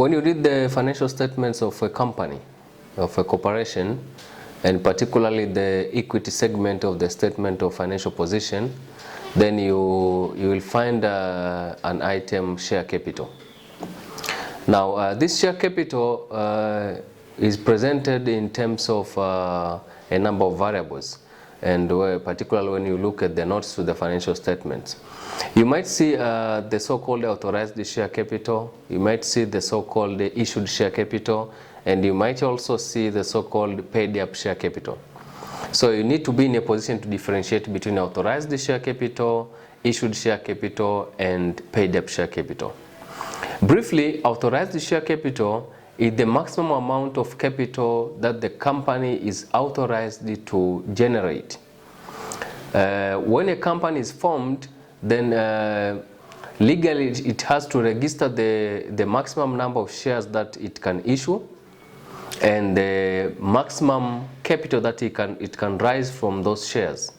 When you read the financial statements of a company, of a corporation, and particularly the equity segment of the statement of financial position, then you will find an item share capital. Now this share capital is presented in terms of a number of variables, and particularly when you look at the notes to the financial statements. You might see the so-called authorized share capital, you might see the so-called issued share capital, and you might also see the so-called paid up share capital. So you need to be in a position to differentiate between authorized share capital, issued share capital, and paid up share capital. Briefly, authorized share capital is the maximum amount of capital that the company is authorized to generate. When a company is formed, then legally it has to register the maximum number of shares that it can issue and the maximum capital that it can raise from those shares.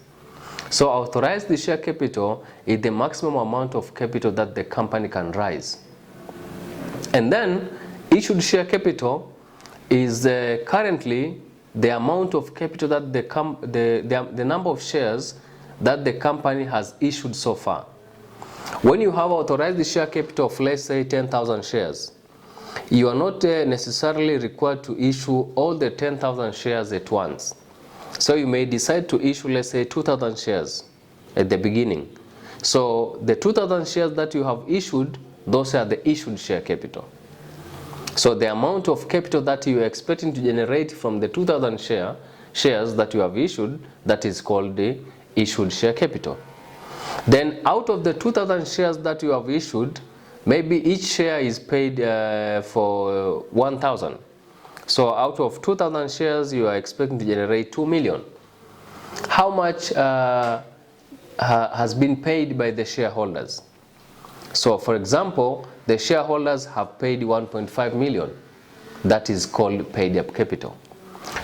So authorized share capital is the maximum amount of capital that the company can raise. And then issued share capital is currently the amount of capital that the number of shares that the company has issued so far. When you have authorized share capital of, let's say, 10,000 shares, you are not necessarily required to issue all the 10,000 shares at once. So you may decide to issue, let's say, 2,000 shares at the beginning. So the 2,000 shares that you have issued, those are the issued share capital. So the amount of capital that you are expecting to generate from the 2,000 shares that you have issued, that is called the issued share capital. Then out of the 2,000 shares that you have issued, maybe each share is paid for 1,000. So out of 2,000 shares, you are expecting to generate 2 million. How much has been paid by the shareholders? So for example, the shareholders have paid 1.5 million. That is called paid up capital.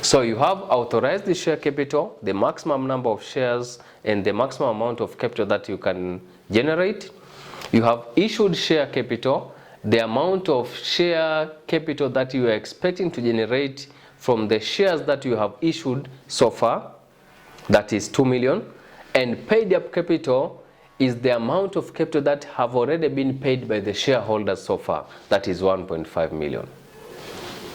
So you have authorized share capital, the maximum number of shares and the maximum amount of capital that you can generate. You have issued share capital, the amount of share capital that you are expecting to generate from the shares that you have issued so far, that is 2 million. And paid up capital is the amount of capital that have already been paid by the shareholders so far, that is 1.5 million.